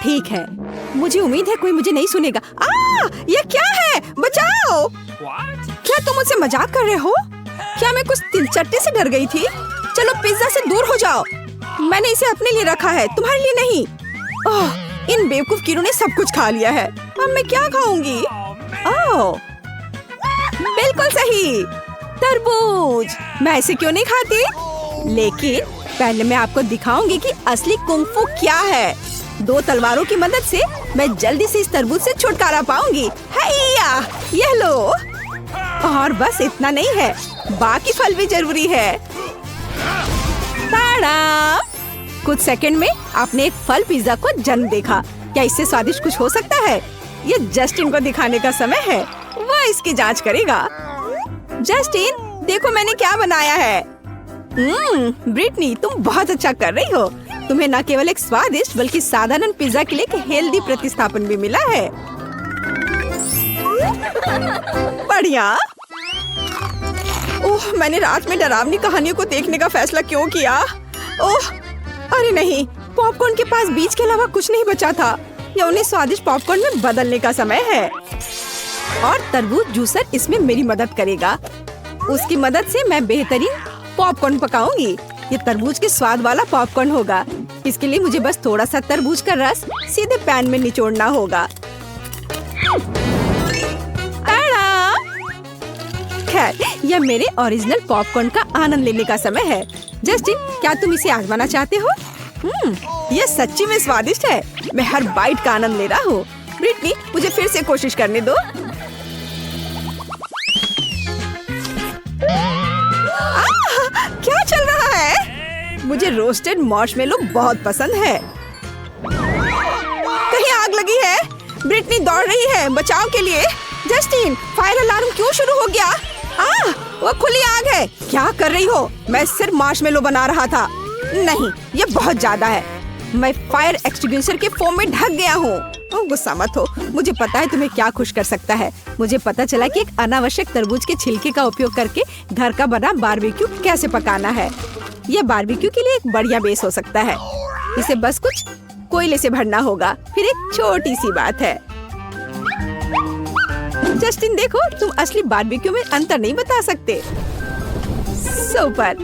ठीक है, मुझे उम्मीद है कोई मुझे नहीं सुनेगा। ये क्या है? बचाओ! क्या तुम मुझसे मजाक कर रहे हो? क्या मैं कुछ तिलचट्टे से डर गई थी? चलो पिज्जा से दूर हो जाओ। मैंने इसे अपने लिए रखा है, तुम्हारे लिए नहीं। इन बेवकूफ कीड़ों ने सब कुछ खा लिया है। अब मैं क्या खाऊंगी? बिल्कुल सही, तरबूज। मैं इसे क्यों नहीं खाती? लेकिन पहले मैं आपको दिखाऊंगी कि असली कुंग-फू क्या है। 2 तलवारों की मदद से मैं जल्दी से इस तरबूज से छुटकारा पाऊंगी। हैया, ये लो। और बस इतना नहीं है, बाकी फल भी जरूरी है। ताड़ा! कुछ सेकंड में आपने एक फल पिज्जा को जन्म देखा। क्या इससे स्वादिष्ट कुछ हो सकता है? ये जस्टिन को दिखाने का समय है, वह इसकी जांच करेगा। जस्टिन, देखो मैंने क्या बनाया है। ब्रिटनी, तुम बहुत अच्छा कर रही हो। तुम्हें न केवल एक स्वादिष्ट बल्कि साधारण पिज्जा के लिए एक हेल्दी प्रतिस्थापन भी मिला है। बढ़िया। ओह, मैंने रात में डरावनी कहानियों को देखने का फैसला क्यों किया? ओह, अरे नहीं, पॉपकॉर्न के पास बीज के अलावा कुछ नहीं बचा था। या उन्हें स्वादिष्ट पॉपकॉर्न में बदलने का समय है। और तरबूज जूसर इसमें मेरी मदद करेगा। उसकी मदद से मैं बेहतरीन पॉपकॉर्न पकाऊंगी। ये तरबूज के स्वाद वाला पॉपकॉर्न होगा। इसके लिए मुझे बस थोड़ा सा तरबूज का रस सीधे पैन में निचोड़ना होगा। खैर, यह मेरे ओरिजिनल पॉपकॉर्न का आनंद लेने का समय है। जस्टिन, क्या तुम इसे आजमाना चाहते हो? यह सच्ची में स्वादिष्ट है। मैं हर बाइट का आनंद ले रहा हूँ। ब्रिटनी, मुझे फिर से कोशिश करने दो। क्या चल रहा है? मुझे रोस्टेड मार्शमेलो बहुत पसंद है। कहीं आग लगी है? ब्रिटनी दौड़ रही है बचाव के लिए। जस्टिन, फायर अलार्म क्यों शुरू हो गया? वो खुली आग है। क्या कर रही हो? मैं सिर्फ मार्शमेलो बना रहा था। नहीं, ये बहुत ज्यादा है। मैं फायर एक्सटिंग्विशर के फोम में ढक गया हूँ। गुस्सा मत हो, मुझे पता है तुम्हें क्या खुश कर सकता है। मुझे पता चला कि एक अनावश्यक तरबूज के छिलके का उपयोग करके घर का बना बारबेक्यू कैसे पकाना है। यह बारबेक्यू के लिए एक बढ़िया बेस हो सकता है। इसे बस कुछ कोयले से भरना होगा। फिर एक छोटी सी बात है। जस्टिन, देखो, तुम असली बारबेक्यू में अंतर नहीं बता सकते। सुपर,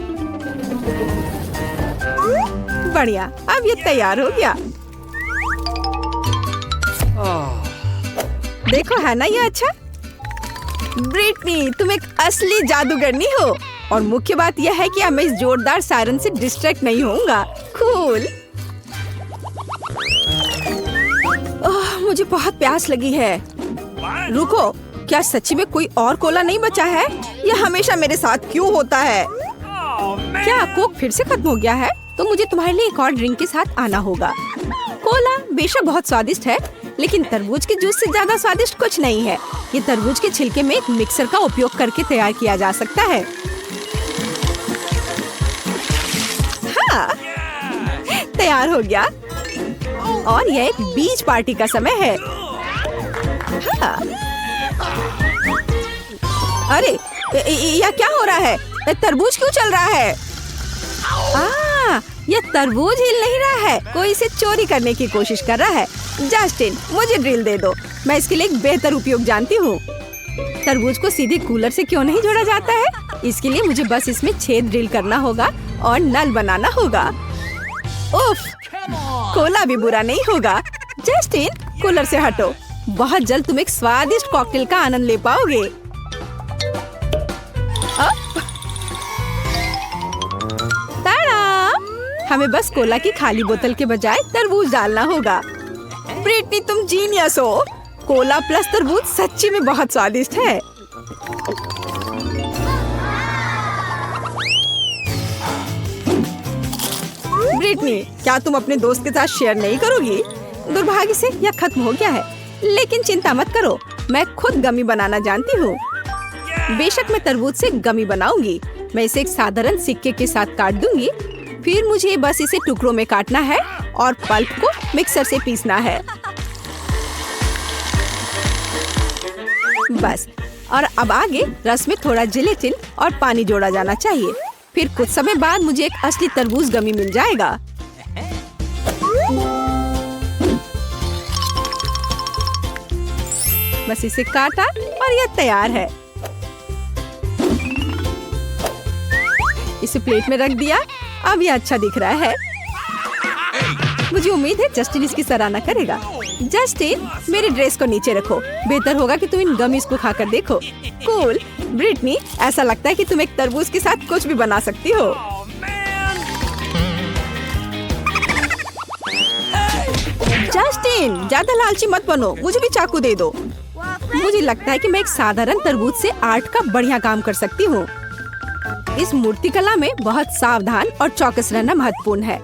बढ़िया। अब ये तैयार हो गया। देखो, है ना ये अच्छा? ब्रिटनी, तुम एक असली जादूगरनी हो। और मुख्य बात यह है कि अब मैं इस जोरदार सायरन से डिस्ट्रैक्ट नहीं होऊंगा। कूल। मुझे बहुत प्यास लगी है। रुको, क्या सच्ची में कोई और कोला नहीं बचा है? यह हमेशा मेरे साथ क्यों होता है? क्या कोक फिर से खत्म हो गया है? तो मुझे तुम्हारे लिए एक और ड्रिंक के साथ आना होगा। कोला बेशक बहुत स्वादिष्ट है, लेकिन तरबूज के जूस से ज्यादा स्वादिष्ट कुछ नहीं है। ये तरबूज के छिलके में एक मिक्सर का उपयोग करके तैयार किया जा सकता है। हाँ, तैयार हो गया। और यह एक बीच पार्टी का समय है। हाँ। अरे, यह क्या हो रहा है? तरबूज क्यों चल रहा है? यह तरबूज हिल नहीं रहा है। कोई इसे चोरी करने की कोशिश कर रहा है। जस्टिन, मुझे ड्रिल दे दो। मैं इसके लिए एक बेहतर उपयोग जानती हूँ। तरबूज को सीधे कूलर से क्यों नहीं जोड़ा जाता है? इसके लिए मुझे बस इसमें छेद ड्रिल करना होगा और नल बनाना होगा। उफ, कोला भी बुरा नहीं होगा। जस्टिन, कूलर से हटो। बहुत जल्द तुम एक स्वादिष्ट कॉकटेल का आनंद ले पाओगे। हमें बस कोला की खाली बोतल के बजाय तरबूज डालना होगा। ब्रिटनी, तुम जीनियस हो। कोला प्लस तरबूज सच्ची में बहुत स्वादिष्ट है। ब्रिटनी, क्या तुम अपने दोस्त के साथ शेयर नहीं करोगी? दुर्भाग्य से यह खत्म हो गया है, लेकिन चिंता मत करो, मैं खुद गमी बनाना जानती हूँ। बेशक मैं तरबूज से गमी बनाऊंगी। मैं इसे एक साधारण सिक्के के साथ काट दूंगी। फिर मुझे बस इसे टुकड़ों में काटना है और पल्प को मिक्सर से पीसना है। बस। और अब आगे रस में थोड़ा जिलेटिन और पानी जोड़ा जाना चाहिए। फिर कुछ समय बाद मुझे एक असली तरबूज गमी मिल जाएगा। बस इसे काटा और ये तैयार है। इसे प्लेट में रख दिया। अब ये अच्छा दिख रहा है। मुझे उम्मीद है जस्टिन इसकी सराहना करेगा। जस्टिन, मेरे ड्रेस को नीचे रखो। बेहतर होगा कि तुम इन गमीज को खाकर देखो। कूल। ब्रिटनी, ऐसा लगता है कि तुम एक तरबूज के साथ कुछ भी बना सकती हो। जस्टिन, ज्यादा लालची मत बनो। मुझे भी चाकू दे दो। मुझे लगता है कि मैं एक साधारण तरबूज से आर्ट का बढ़िया काम कर सकती हूँ। इस मूर्ति कला में बहुत सावधान और चौकस रहना महत्वपूर्ण है।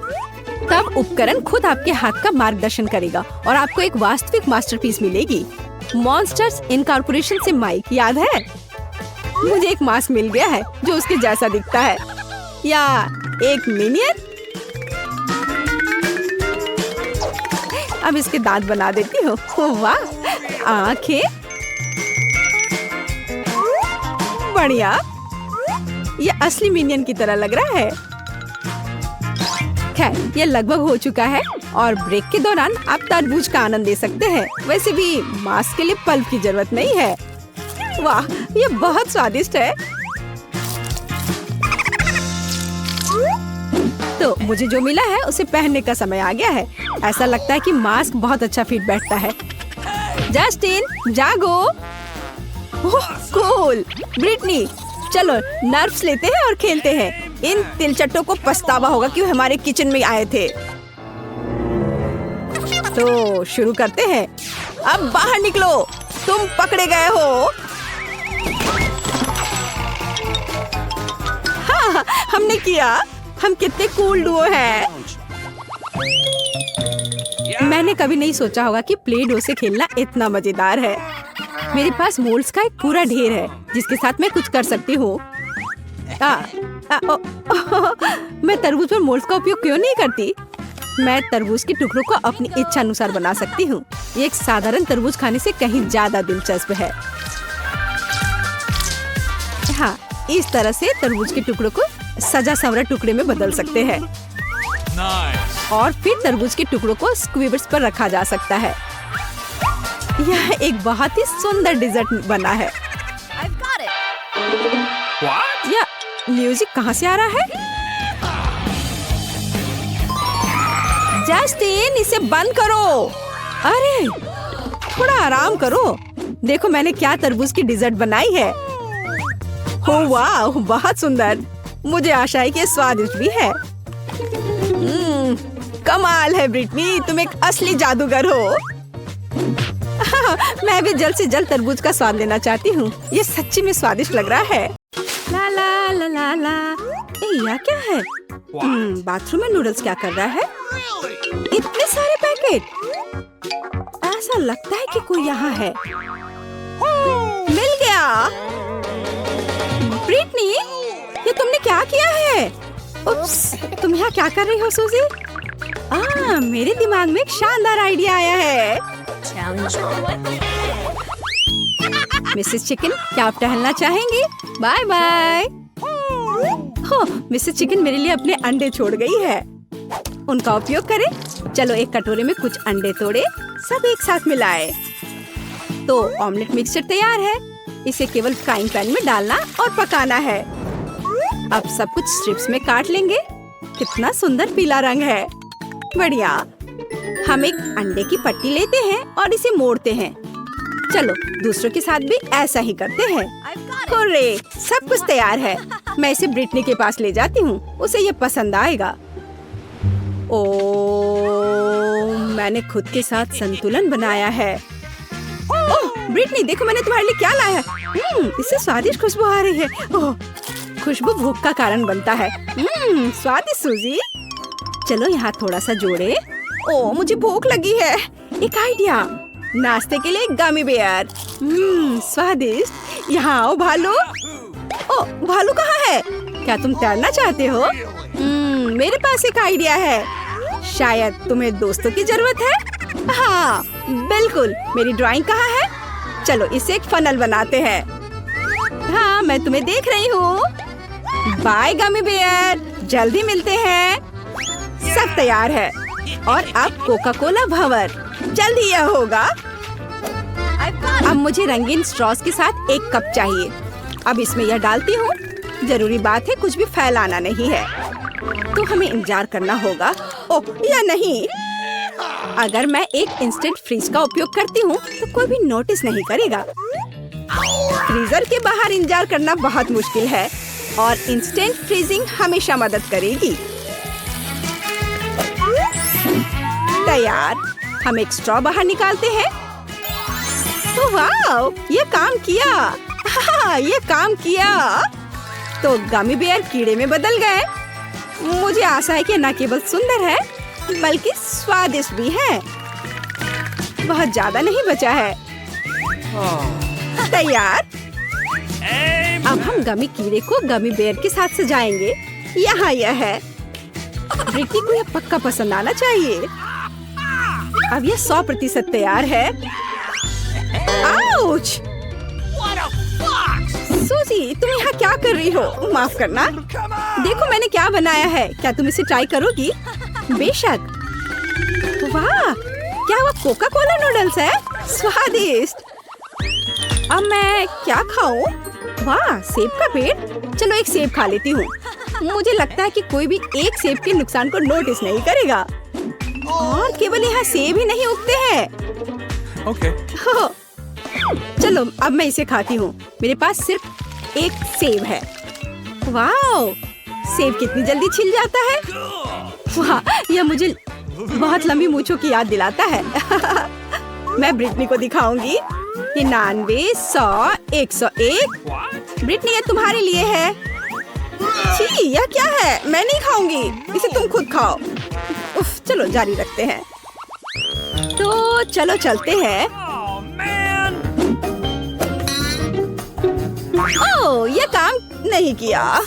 तब उपकरण खुद आपके हाथ का मार्गदर्शन करेगा और आपको एक वास्तविक मास्टरपीस मिलेगी। मॉन्स्टर्स इनकॉर्पोरेशन से माइक याद है? मुझे एक मास्क मिल गया है जो उसके जैसा दिखता है, या एक मिनियन। अब इसके दांत बना देती हूँ। वाह, आंखें, बढ़िया। ये असली मिनियन की तरह लग रहा है। खैर, ये लगभग हो चुका है और ब्रेक के दौरान आप तरबूज का आनंद ले सकते हैं। वैसे भी मास्क के लिए पल्प की जरूरत नहीं है। वाह, ये बहुत स्वादिष्ट है। तो मुझे जो मिला है उसे पहनने का समय आ गया है। ऐसा लगता है कि मास्क बहुत अच्छा फिट बैठता है। जस्टिन, जागो। ओह, कूल। ब्रिटनी, चलो नर्व्स लेते हैं और खेलते हैं। इन तिलचट्टों को पछतावा होगा कि वो हमारे किचन में आए थे। तो शुरू करते हैं। अब बाहर निकलो, तुम पकड़े गए हो। हाँ, हमने किया। हम कितने कूल डुओ हैं। मैंने कभी नहीं सोचा होगा कि प्ले डो से खेलना इतना मजेदार है। मेरे पास मोल्ड्स का एक पूरा ढेर है जिसके साथ मैं कुछ कर सकती हूँ। मैं तरबूज पर मोल्ड्स का उपयोग क्यों नहीं करती? मैं तरबूज के टुकड़ों को अपनी इच्छा अनुसार बना सकती हूँ। ये एक साधारण तरबूज खाने से कहीं ज्यादा दिलचस्प है। हाँ, इस तरह से तरबूज के टुकड़ों को सजा संवरा टुकड़े में बदल सकते हैं। और फिर तरबूज के टुकड़ों को स्क्वीवर्स पर रखा जा सकता है। यह एक बहुत ही सुंदर डिजर्ट बना है। यह म्यूजिक कहाँ से आ रहा है? जस्टिन, इसे बंद करो। अरे, थोड़ा आराम करो। देखो मैंने क्या तरबूज की डिजर्ट बनाई है। हो वाह, बहुत सुंदर। मुझे आशा है कि स्वादिष्ट भी है। कमाल है ब्रिटनी, तुम एक असली जादूगर हो। मैं भी जल्द से जल्द तरबूज का स्वाद लेना चाहती हूँ। ये सच्ची में स्वादिष्ट लग रहा है। ला ला ला ला ला। यह क्या है? बाथरूम में नूडल्स क्या कर रहा है? इतने सारे पैकेट। ऐसा लगता है कि कोई यहाँ है। मिल गया। ब्रिटनी, ये तुमने क्या किया है? उप्स, तुम यहाँ क्या कर रही हो सूजी? मेरे दिमाग में एक शानदार आइडिया आया है। मिसेस चिकन, क्या आप टहलना चाहेंगी? Bye bye. हो, मिसेस चिकन मेरे लिए अपने अंडे छोड़ गई है। उनका उपयोग करें। चलो एक कटोरे में कुछ अंडे तोड़े, सब एक साथ मिलाए। तो ऑमलेट मिक्सचर तैयार है। इसे केवल फ्राइंग पैन में डालना और पकाना है। अब सब कुछ स्ट्रिप्स में काट लेंगे। कितना सुंदर पीला रंग है। बढ़िया। हम एक अंडे की पट्टी लेते हैं और इसे मोड़ते हैं। चलो दूसरों के साथ भी ऐसा ही करते हैं। हुर्रे, सब कुछ तैयार है। मैं इसे ब्रिटनी के पास ले जाती हूँ, उसे ये पसंद आएगा। ओह, मैंने खुद के साथ संतुलन बनाया है। ओह ब्रिटनी, देखो मैंने तुम्हारे लिए क्या लाया है। इससे स्वादिष्ट खुशबू आ रही है। ओह, खुशबू भूख का कारण बनता है। स्वादिष्ट सूजी। चलो यहाँ थोड़ा सा जोड़े। ओह, मुझे भूख लगी है। एक आइडिया, नाश्ते के लिए गमी बेयर। स्वादिष्ट। यहाँ आओ भालू। ओह, भालू कहाँ है? क्या तुम तैरना चाहते हो? मेरे पास एक आइडिया है। शायद तुम्हें दोस्तों की जरूरत है। हाँ बिल्कुल। मेरी ड्राइंग कहाँ है? चलो इसे एक फनल बनाते हैं। हाँ, मैं तुम्हें देख रही हूँ। बाय गमी बेयर, जल्दी मिलते हैं। सब तैयार है। और अब कोका कोला भंवर। जल्दी यह होगा। अब मुझे रंगीन स्ट्रॉस के साथ एक कप चाहिए। अब इसमें यह डालती हूँ। जरूरी बात है कुछ भी फैलाना नहीं है। तो हमें इंतजार करना होगा। ओह या नहीं, अगर मैं एक इंस्टेंट फ्रीज का उपयोग करती हूँ तो कोई भी नोटिस नहीं करेगा। फ्रीजर के बाहर इंतजार करना बहुत मुश्किल है और इंस्टेंट फ्रीजिंग हमेशा मदद करेगी। तैयार। हम एक स्ट्रॉ बाहर निकालते हैं। तो वाह, ये काम किया। हाँ, ये काम किया। तो गमी बेयर कीड़े में बदल गए। मुझे आशा है कि न केवल सुंदर है बल्कि स्वादिष्ट भी है। बहुत ज्यादा नहीं बचा है। तैयार। अब हम गमी कीड़े को गमी बेयर के साथ सजाएंगे। यहाँ यह है। ब्रिटनी को यह पक्का पसंद आना चाहिए। अब यह 100% तैयार है। आउच! सूजी, तुम यहाँ क्या कर रही हो? माफ करना। देखो मैंने क्या बनाया है। क्या तुम इसे ट्राई करोगी? बेशक। वाह, क्या वह कोका कोला नूडल्स है? स्वादिष्ट। अब मैं क्या खाऊं? वाह, सेब का पेड़। चलो एक सेब खा लेती हूँ। मुझे लगता है कि कोई भी एक सेब के नुकसान को नोटिस नहीं करेगा। और केवल यहाँ सेब ही नहीं उगते हैं। ओके। चलो अब मैं इसे खाती हूँ। मेरे पास सिर्फ एक सेब है। वाह, सेब कितनी जल्दी छिल जाता है। वाह, यह मुझे बहुत लंबी मूंछों की याद दिलाता है। मैं ब्रिटनी को दिखाऊंगी। 99, 100, 101। ब्रिटनी, ये तुम्हारे लिए है। छी, यह क्या है? मैं नहीं खाऊंगी। इसे तुम खुद खाओ। उफ, चलो जारी रखते हैं। तो चलो चलते हैं। ओह, यह काम नहीं किया।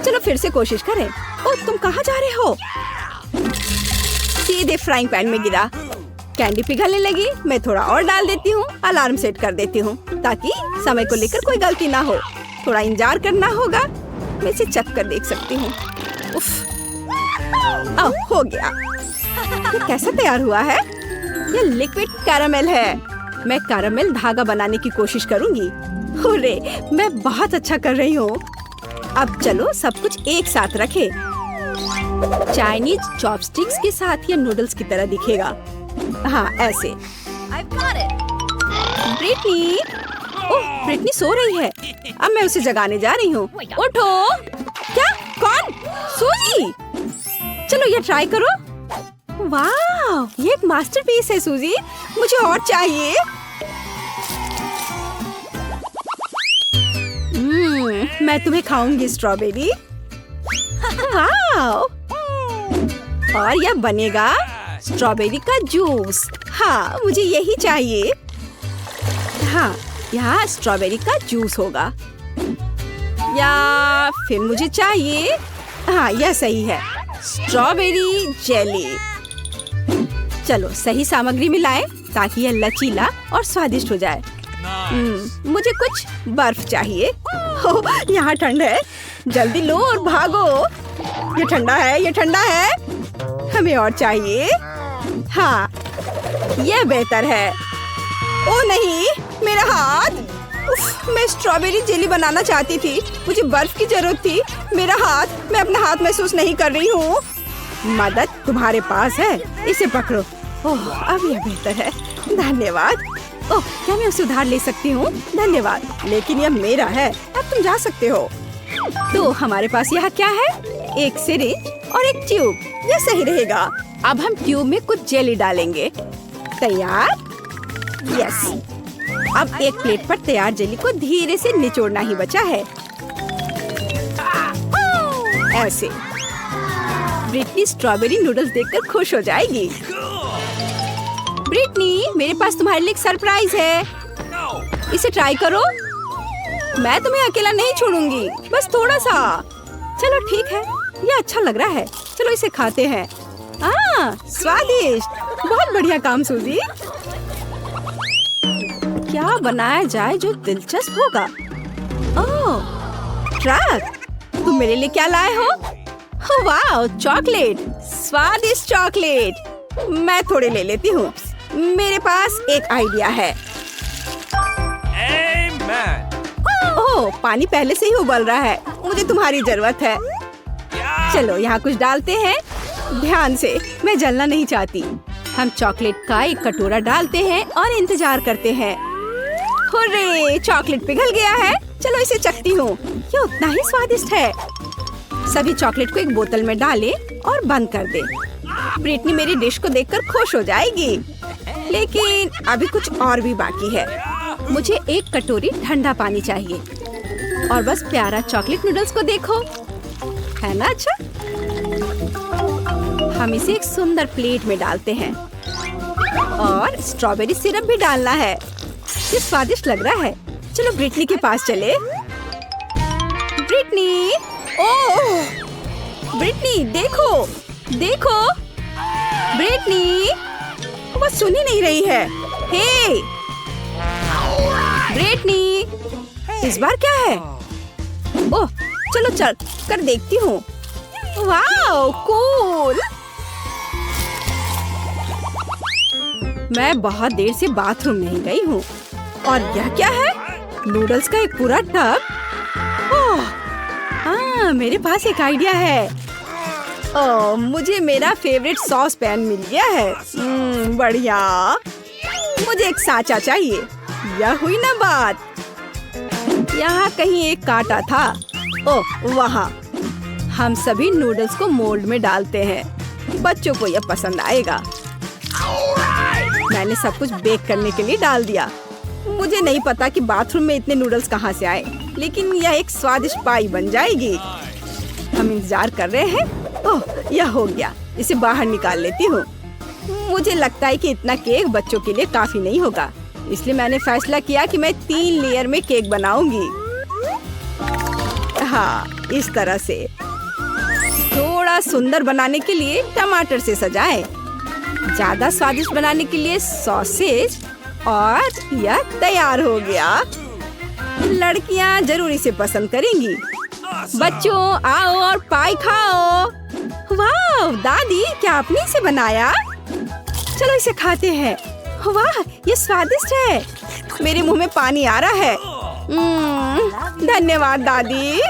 चलो फिर से कोशिश करें। ओह, तुम कहाँ जा रहे हो? सीधे फ्राइंग पैन में गिरा। कैंडी पिघलने लगी। मैं थोड़ा और डाल देती हूँ। अलार्म सेट कर देती हूँ ताकि समय को लेकर कोई गलती ना हो। थोड़ा इंतजार करना होगा। मैं इसे चख कर देख सकती हूँ। उफ, हो गया। ये कैसा तैयार हुआ है? ये लिक्विड कैरामेल है। मैं कैरामेल धागा बनाने की कोशिश करूंगी। हुर्रे, मैं बहुत अच्छा कर रही हूँ। अब चलो सब कुछ एक साथ रखें। चाइनीज चॉपस्टिक्स के साथ ये नूडल्स की तरह दिखेगा। हाँ, ऐसे। ब्रिटनी, ओह, ब्रिटनी सो रही है। अब मैं उसे जगाने जा रही हूँ। उठो। क्या? कौन? सूजी। चलो ये ट्राई करो। वाह, ये एक मास्टरपीस है सूजी। मुझे और चाहिए। मैं तुम्हें खाऊंगी स्ट्रॉबेरी। वाह, और यह बनेगा स्ट्रॉबेरी का जूस। हाँ, मुझे यही चाहिए। हाँ, यहाँ स्ट्रॉबेरी का जूस होगा। या फिर मुझे चाहिए, हाँ यह सही है, स्ट्रॉबेरी जेली। चलो सही सामग्री मिलाएं ताकि यह लचीला और स्वादिष्ट हो जाए। मुझे कुछ बर्फ चाहिए। यहाँ ठंड है, जल्दी लो और भागो। ये ठंडा है, ये ठंडा है। हमें और चाहिए। हाँ, यह बेहतर है। ओ नहीं, मेरा हाथ। उफ, मैं स्ट्रॉबेरी जेली बनाना चाहती थी। मुझे बर्फ की जरूरत थी। मेरा हाथ, मैं अपना हाथ महसूस नहीं कर रही हूँ। मदद तुम्हारे पास है, इसे पकड़ो। ओह, अब यह बेहतर है। धन्यवाद। ओह, क्या मैं उसे उधार ले सकती हूँ? धन्यवाद, लेकिन यह मेरा है। अब तुम जा सकते हो। तो हमारे पास यहाँ क्या है? एक सिरिंज और एक ट्यूब। यह सही रहेगा। अब हम ट्यूब में कुछ जेली डालेंगे। तैयार? यस। अब एक प्लेट पर तैयार जेली को धीरे से निचोड़ना ही बचा है। ऐसे। ब्रिटनी स्ट्रॉबेरी नूडल्स देखकर खुश हो जाएगी। ब्रिटनी, मेरे पास तुम्हारे लिए एक सरप्राइज है। इसे ट्राई करो। मैं तुम्हें अकेला नहीं छोड़ूंगी, बस थोड़ा सा। चलो ठीक है, ये अच्छा लग रहा है। चलो इसे खाते हैं। स्वादिष्ट। बहुत बढ़िया काम सूजी। क्या बनाया जाए जो दिलचस्प होगा? ओह, ट्रक। तुम मेरे लिए क्या लाए हो? वाह, चॉकलेट। स्वादिष्ट चॉकलेट। मैं थोड़े ले लेती हूँ। मेरे पास एक आइडिया है। ओह, पानी पहले से ही उबल रहा है। मुझे तुम्हारी जरूरत है। चलो यहाँ कुछ डालते हैं। ध्यान से, मैं जलना नहीं चाहती। हम चॉकलेट का एक कटोरा डालते हैं और इंतजार करते हैं। हुर्रे, चॉकलेट पिघल गया है। चलो इसे चखती हूँ। ये उतना ही स्वादिष्ट है। सभी चॉकलेट को एक बोतल में डालें और बंद कर दें। ब्रिटनी मेरी डिश को देखकर खुश हो जाएगी। लेकिन अभी कुछ और भी बाकी है। मुझे एक कटोरी ठंडा पानी चाहिए। और बस प्यारा चॉकलेट नूडल्स को देखो, है ना अच्छा? हम इसे एक सुंदर प्लेट में डालते हैं और स्ट्रॉबेरी सिरप भी डालना है। ये स्वादिष्ट लग रहा है। चलो ब्रिटनी के पास चले। ब्रिटनी, ओह, ब्रिटनी देखो, देखो, ब्रिटनी, वो सुन ही नहीं रही है। हे, ब्रिटनी, इस बार क्या है? ओह, चलो चल कर देखती हूँ। Wow, cool. मैं बहुत देर से बाथरूम नहीं गई हूँ। और यह क्या है? नूडल्स का एक पूरा टब। ओह, हाँ, मेरे पास एक आइडिया है। ओह, मुझे मेरा फेवरेट सॉस पैन मिल गया है। बढ़िया। मुझे एक साँचा चाहिए। यह हुई ना बात। यहाँ कहीं एक कांटा था। ओह, वहाँ। हम सभी नूडल्स को मोल्ड में डालते हैं। बच्चों को यह पसंद आएगा। मैंने सब कुछ बेक करने के लिए डाल दिया। मुझे नहीं पता कि बाथरूम में इतने नूडल्स कहाँ से आए, लेकिन यह एक स्वादिष्ट पाई बन जाएगी। हम इंतजार कर रहे हैं। ओह, यह हो गया। इसे बाहर निकाल लेती हूँ। मुझे लगता है कि इतना केक बच्चों के लिए काफी नहीं होगा, इसलिए मैंने फैसला किया कि मैं 3 लेयर में केक बनाऊंगी। हाँ, इस तरह से। थोड़ा सुंदर बनाने के लिए टमाटर से सजाएं। ज्यादा स्वादिष्ट बनाने के लिए सॉसेज। और यह तैयार हो गया। लड़कियां जरूर इसे पसंद करेंगी। बच्चों, आओ और पाई खाओ। वाह दादी, क्या आपने इसे बनाया? चलो इसे खाते हैं। वाह, ये स्वादिष्ट है। मेरे मुंह में पानी आ रहा है। धन्यवाद दादी।